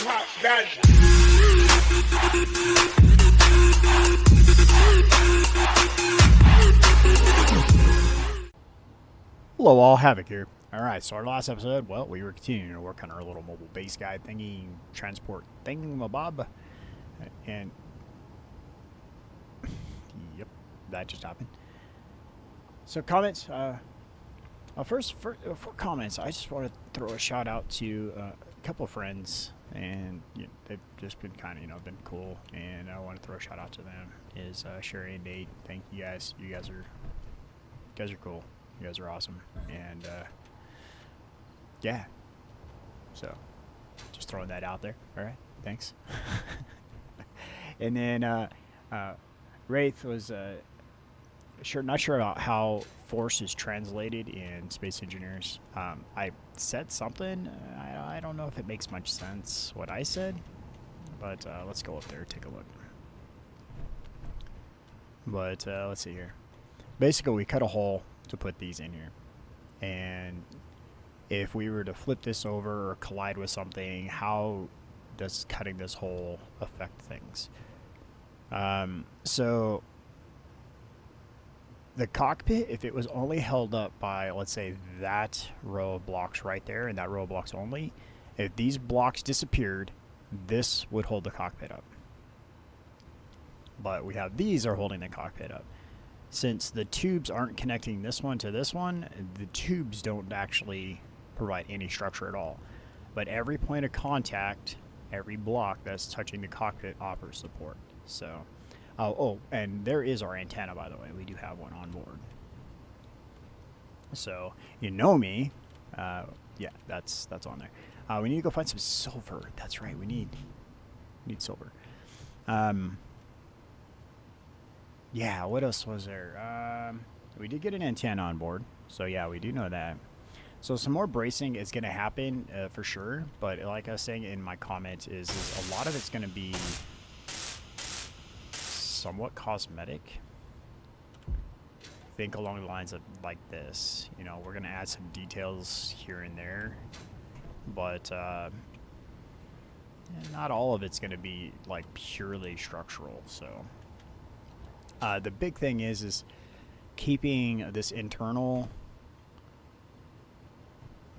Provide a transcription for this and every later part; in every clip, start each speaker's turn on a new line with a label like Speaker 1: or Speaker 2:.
Speaker 1: Top gun.
Speaker 2: Hello all, Havoc here. Alright, so our last episode, well, we were continuing to work on our little mobile base guide thingy, transport thingamabob, and yep, that just happened. So comments, first, for comments, I just want to throw a shout out to a couple of friends, and you know, they've just been kind of, been cool, and I want to throw a shout out to them, is Sherry and Nate. Thank you guys, you guys are cool. You guys are awesome, and yeah, so just throwing that out there. All right, thanks. And then Wraith was not sure about how force is translated in Space Engineers. I said something. I don't know if it makes much sense what I said, but let's go up there and take a look. But let's see here. Basically, we cut a hole to put these in here, and if we were to flip this over or collide with something, how does cutting this hole affect things? So the cockpit, if it was only held up by, let's say, that row of blocks right there and that row of blocks only, if these blocks disappeared, this would hold the cockpit up. But we have these are holding the cockpit up. Since the tubes aren't connecting this one to this one, the tubes don't actually provide any structure at all. But every point of contact, every block that's touching the cockpit offers support. So, oh, and there is our antenna, by the way. We do have one on board. So, you know me. Yeah, that's on there. We need to go find some silver. That's right, we need silver. Yeah, what else was there? We did get an antenna on board, so yeah, we do know that. So some more bracing is going to happen for sure, but like I was saying in my comment, is a lot of it's going to be somewhat cosmetic. Think along the lines of like this. You know, we're going to add some details here and there, but not all of it's going to be like purely structural, so... the big thing is keeping this internal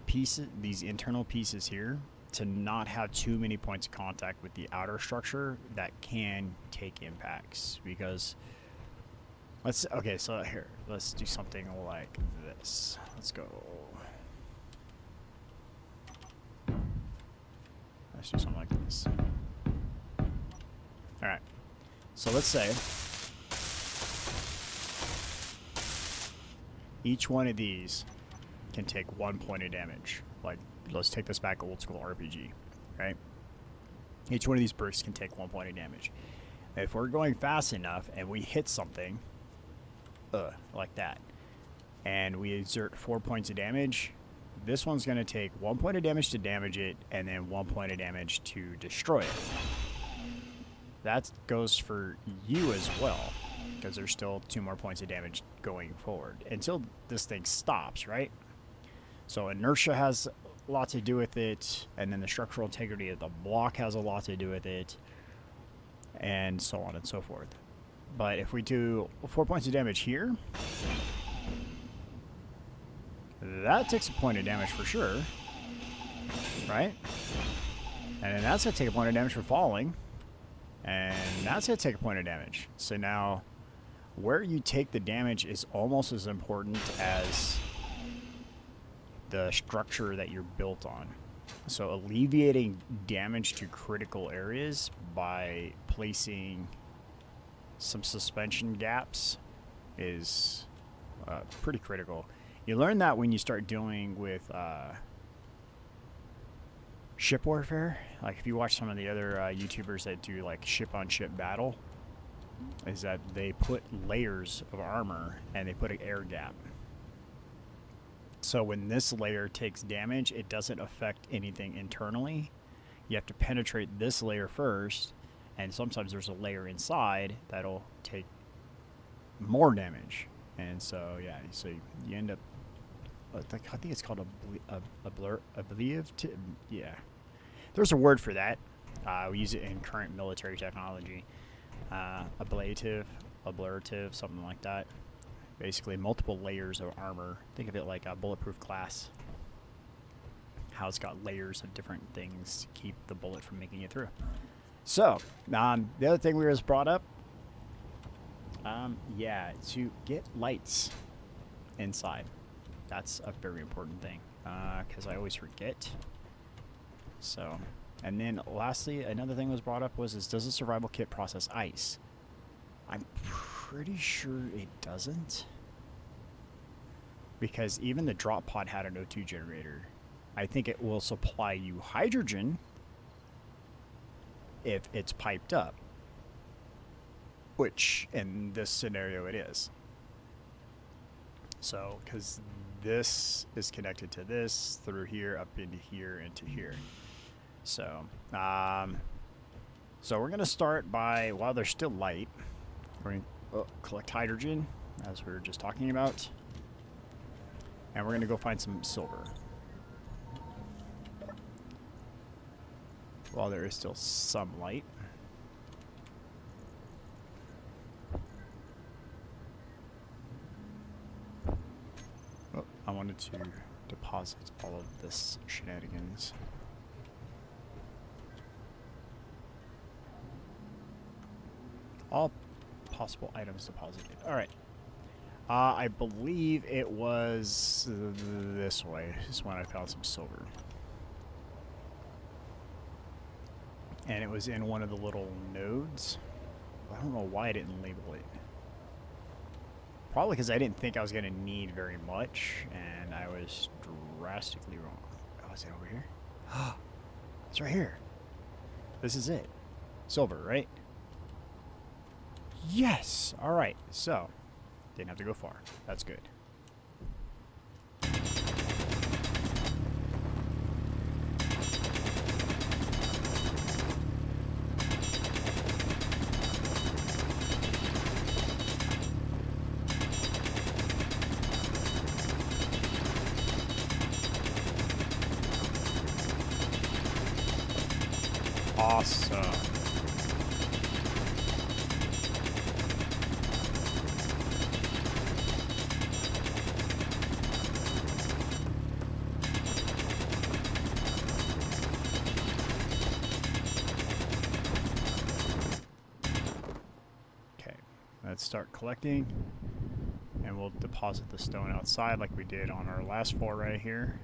Speaker 2: pieces, these internal pieces here, to not have too many points of contact with the outer structure that can take impacts. Because so here, let's do something like this. Let's go. Let's do something like this. All right. So let's say each one of these can take 1 point of damage. Like, let's take this back old school RPG, right? Each one of these bursts can take 1 point of damage. If we're going fast enough and we hit something, like that, and we exert 4 points of damage, this one's going to take 1 point of damage to damage it, and then 1 point of damage to destroy it. That goes for you as well, because there's still 2 more points of damage going forward until this thing stops, right? So inertia has a lot to do with it, and then the structural integrity of the block has a lot to do with it, and so on and so forth. But if we do 4 points of damage here, that takes a point of damage for sure, right? And then that's going to take a point of damage for falling, and that's going to take a point of damage. So now, where you take the damage is almost as important as the structure that you're built on. So alleviating damage to critical areas by placing some suspension gaps is pretty critical. You learn that when you start dealing with ship warfare. Like if you watch some of the other YouTubers that do like ship-on-ship battle, is that they put layers of armor and they put an air gap. So when this layer takes damage, it doesn't affect anything internally. You have to penetrate this layer first, and sometimes there's a layer inside that'll take more damage. And so, yeah, so you end up, I think it's called yeah. There's a word for that. We use it in current military technology. Ablative, something like that. Basically, multiple layers of armor. Think of it like a bulletproof glass. How it's got layers of different things to keep the bullet from making it through. So, the other thing we just brought up, yeah, to get lights inside. That's a very important thing, because I always forget. So, and then lastly, another thing was brought up was, does the survival kit process ice? I'm pretty sure it doesn't. Because even the drop pod had an O2 generator. I think it will supply you hydrogen if it's piped up. Which, in this scenario, it is. So, because this is connected to this, through here, up into here, into here. So, so we're going to start by, while there's still light, we're going to collect hydrogen, as we were just talking about. And we're going to go find some silver. While there is still some light. Oh, I wanted to deposit all of this shenanigans. All possible items deposited. Alright. I believe it was this way. This is when I found some silver. And it was in one of the little nodes. I don't know why I didn't label it. Probably because I didn't think I was going to need very much, and I was drastically wrong. Oh, is it over here? It's right here. This is it. Silver, right? Yes! Alright, so, didn't have to go far. That's good. Awesome. Okay, let's start collecting, and we'll deposit the stone outside like we did on our last foray here.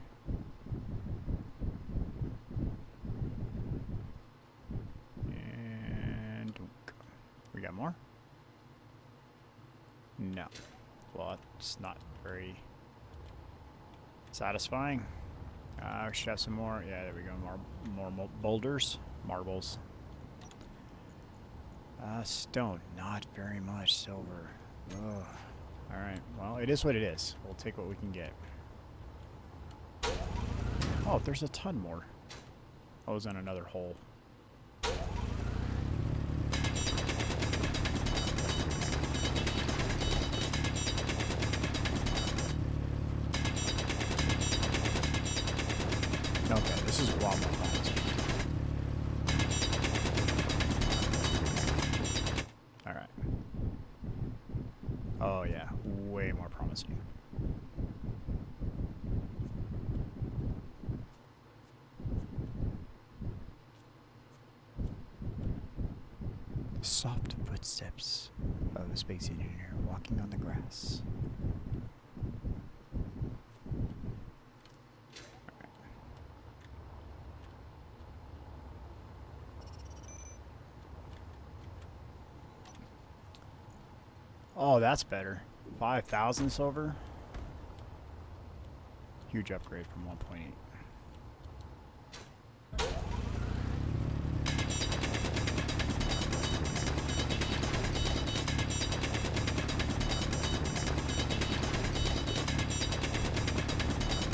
Speaker 2: We got more? No. Well, it's not very satisfying. We should have some more. Yeah, there we go. More boulders. Marbles. Stone. Not very much. Silver. Ugh. Alright. Well, it is what it is. We'll take what we can get. Oh, there's a ton more. I was in another hole. Okay, this is a lot more promising. Alright. Oh yeah, way more promising. The soft footsteps of a space engineer walking on the grass. Oh, that's better. 5,000 silver. Huge upgrade from 1.8.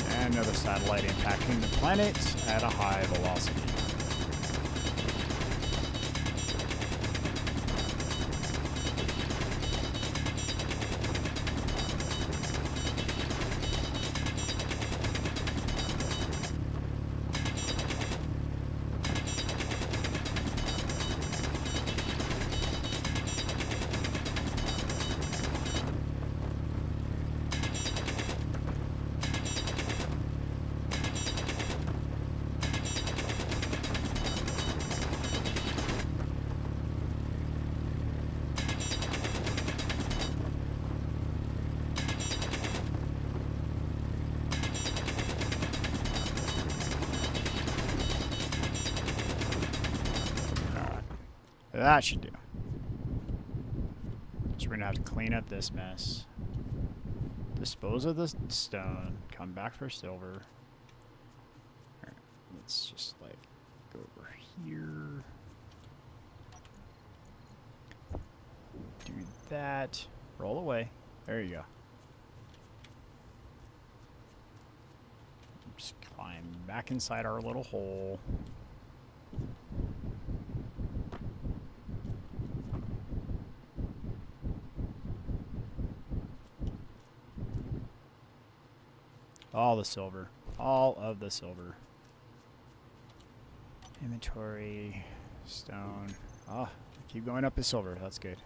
Speaker 2: And another satellite impacting the planet at a high velocity. That should do. So we're gonna have to clean up this mess. Dispose of the stone. Come back for silver. Alright, let's just like go over here. Do that. Roll away. There you go. Just climb back inside our little hole. All the silver. All of the silver. Inventory. Stone. Oh, keep going up the silver. That's good.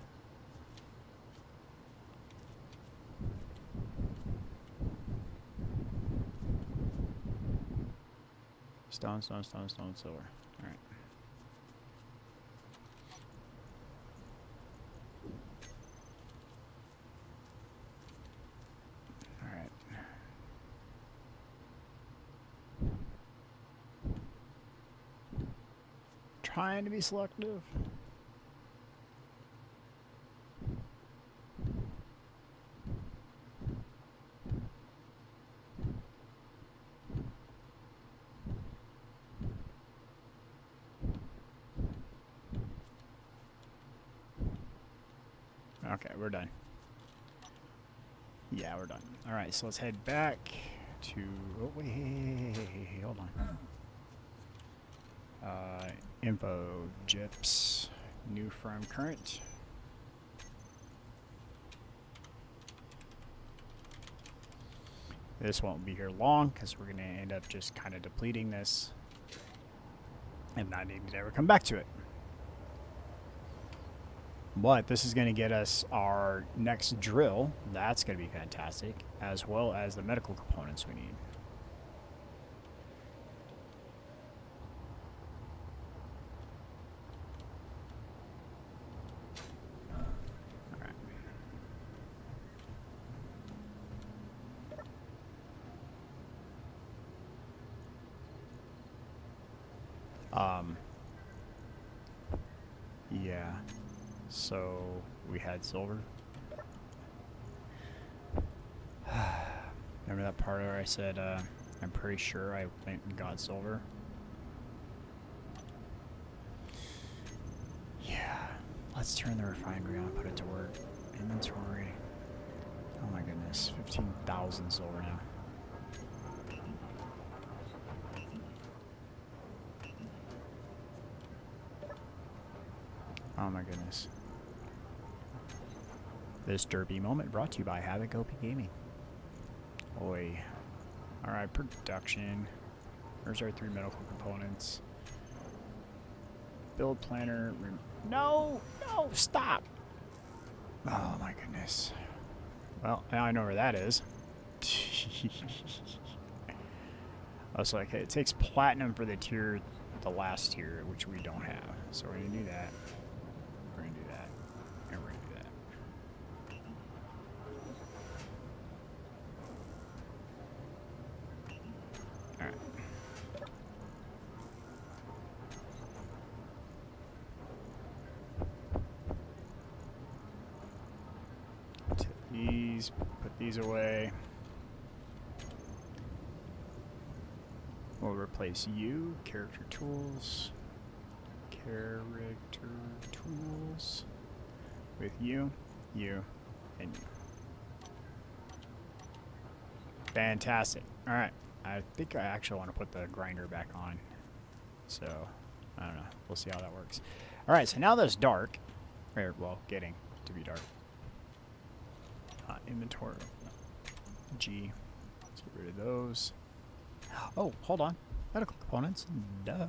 Speaker 2: Stone, stone, stone, stone, silver. Alright. Alright. Trying to be selective. Okay, we're done. Yeah, we're done. Alright, so let's head back to... Oh, wait, hey, hold on. Info, GIPS, new firm current. This won't be here long, because we're going to end up just kind of depleting this and not needing to ever come back to it. But this is going to get us our next drill. That's going to be fantastic, as well as the medical components we need. Yeah. So we had silver. Remember that part where I said I'm pretty sure I went and got silver? Yeah. Let's turn the refinery on, put it to work. Inventory. Oh my goodness. 15,000 silver now. Oh my goodness. This derpy moment brought to you by HavocLP Gaming. Oi. Alright, production. There's our 3 medical components. Build planner. No! No! Stop! Oh my goodness. Well, now I know where that is. I was like, hey, it takes platinum for the tier, the last tier, which we don't have. So we're gonna do that. We're gonna do that. And we're gonna do that. Alright. Take these, put these away. We'll replace you, character tools, with you, you, and you. Fantastic. Alright, I think I actually want to put the grinder back on. So, I don't know. We'll see how that works. Alright, so now that it's dark, or, well, getting to be dark. Inventory. G. Let's get rid of those. Oh, hold on. Medical components. Duh.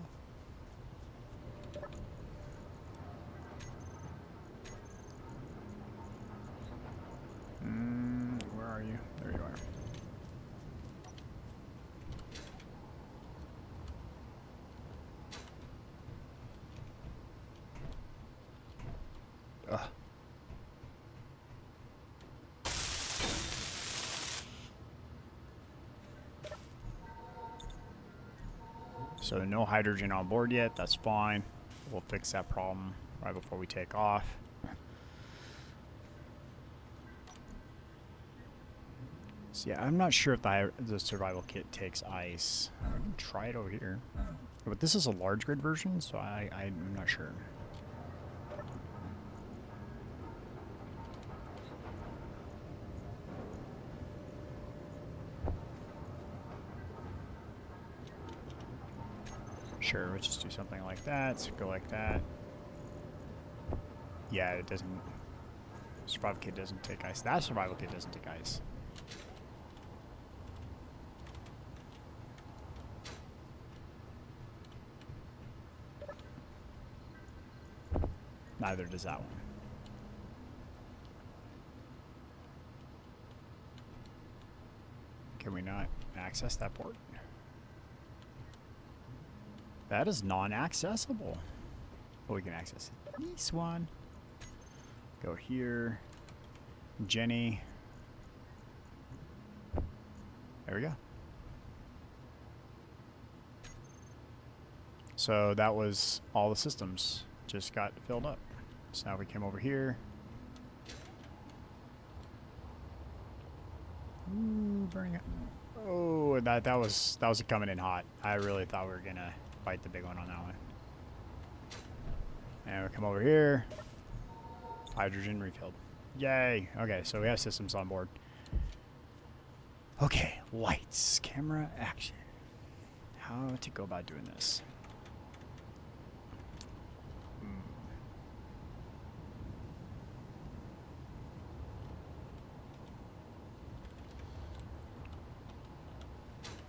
Speaker 2: Where are you? There you are. Ugh. So no hydrogen on board yet. That's fine. We'll fix that problem. right before we take off. So yeah, I'm not sure if the survival kit takes ice. I can try it over here. But this is a large grid version, so I'm not sure. Sure, let's just do something like that. So go like that. Yeah, it doesn't. Survival kit doesn't take ice. That survival kit doesn't take ice. Neither does that one. Can we not access that port? That is non-accessible. But we can access this one. Go here. Jenny. There we go. So that was all the systems just got filled up. So now we came over here. Ooh, burning up. Oh, that was coming in hot. I really thought we were gonna bite the big one on that one. And we come over here. Hydrogen refilled. Yay. Okay, so we have systems on board. Okay, lights, camera, action. How to go about doing this?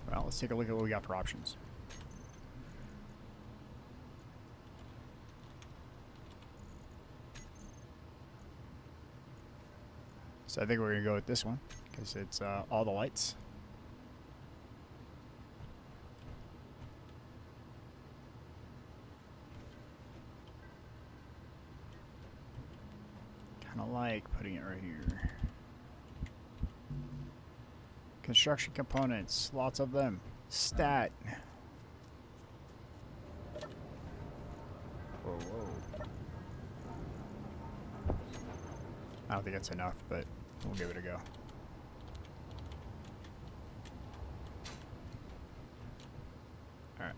Speaker 2: Well, let's take a look at what we got for options. So I think we're going to go with this one, because it's all the lights. Kind of like putting it right here. Construction components, lots of them. Stat. Whoa, whoa. I don't think that's enough, but we'll give it a go. Alright.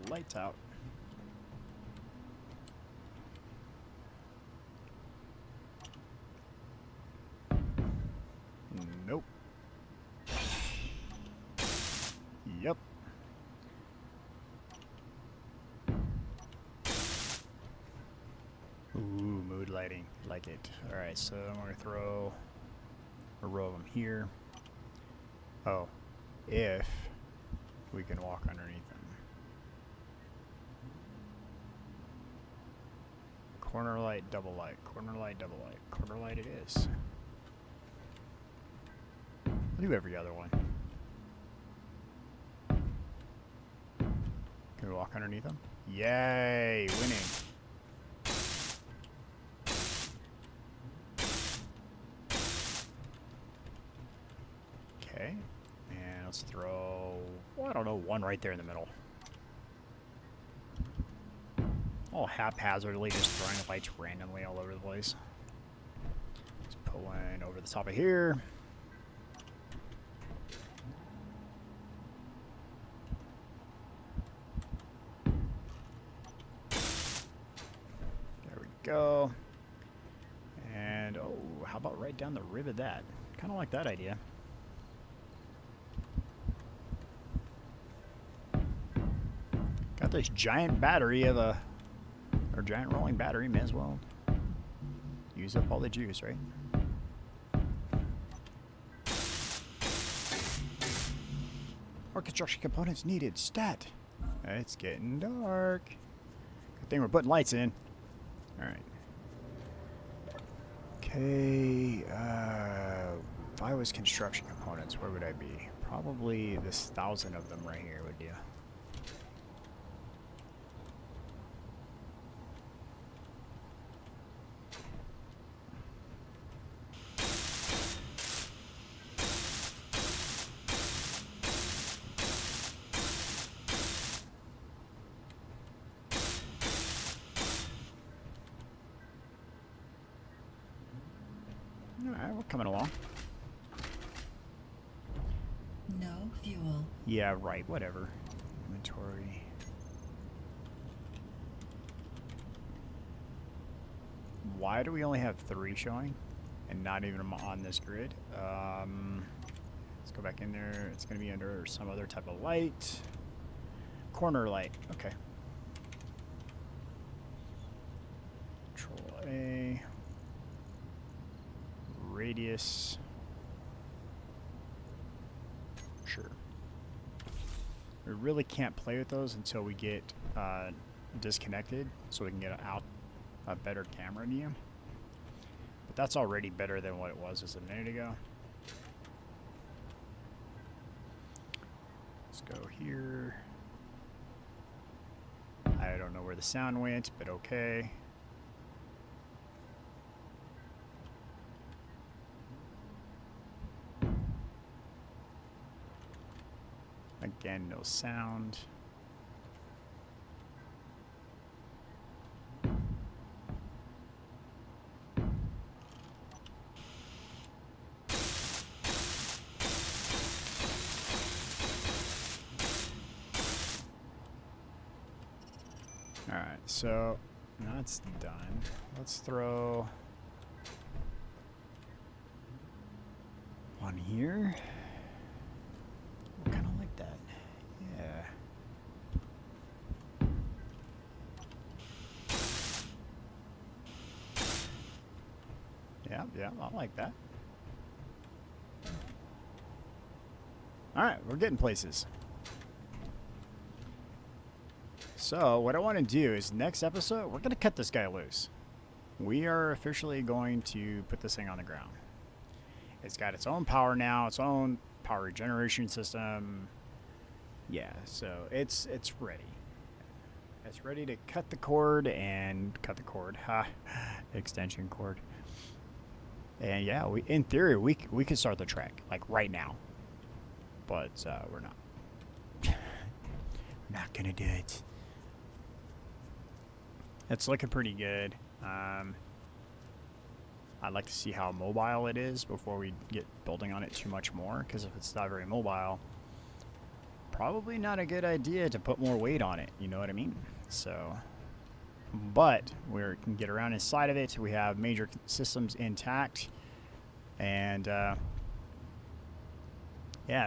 Speaker 2: Lights out. Nope. Yep. Ooh, mood lighting. Like it. Alright, so I'm going to throw a row of them here. Oh, if we can walk underneath them. Corner light, double light. Corner light, double light. Corner light it is. I'll do every other one. Can we walk underneath them? Yay! Winning. Okay. And let's throw, well, I don't know, one right there in the middle. All haphazardly just throwing lights randomly all over the place. Let's put one over the top of here. There we go. And, oh, how about right down the rib of that? Kind of like that idea. Got this giant battery of a, or giant rolling battery, may as well use up all the juice, right? More construction components needed. Stat. It's getting dark. Good thing we're putting lights in. Alright. Okay, if I was construction components, where would I be? Probably this 1,000 of them right here would do. Alright, we're coming along.
Speaker 1: No fuel.
Speaker 2: Yeah, right, whatever. Inventory. Why do we only have 3 showing? And not even on this grid? Let's go back in there. It's going to be under some other type of light. Corner light. Okay. Control A. Radius. Sure. We really can't play with those until we get disconnected, so we can get a better camera view. But that's already better than what it was just a minute ago. Let's go here. I don't know where the sound went, but okay. Again, no sound. Alright, so that's done. Let's throw one here. Kind of like that. Yeah. Yeah, I like that. Alright, we're getting places. So, what I want to do is next episode, we're going to cut this guy loose. We are officially going to put this thing on the ground. It's got its own power now, its own power generation system. Yeah, so it's ready. It's ready to cut the cord. Ha, extension cord. And yeah, in theory, we could start the track like right now, but we're not. Not gonna do it. It's looking pretty good. I'd like to see how mobile it is before we get building on it too much more, because if it's not very mobile, probably not a good idea to put more weight on it, you know what I mean? So, but we can get around inside of it. We have major systems intact, and yeah,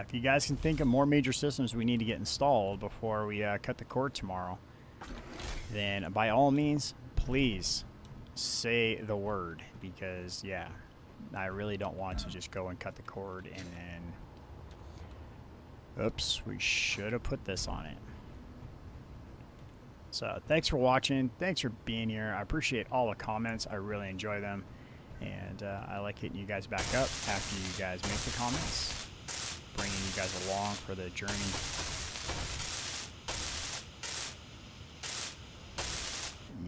Speaker 2: if you guys can think of more major systems we need to get installed before we cut the cord tomorrow, then by all means, please say the word, because yeah, I really don't want to just go and cut the cord and then, oops, we should have put this on it. So thanks for watching, thanks for being here. I appreciate all the comments, I really enjoy them, and I like hitting you guys back up after you guys make the comments, bringing you guys along for the journey.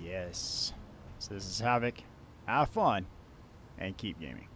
Speaker 2: Yes. So this is Havoc. Have fun and keep gaming.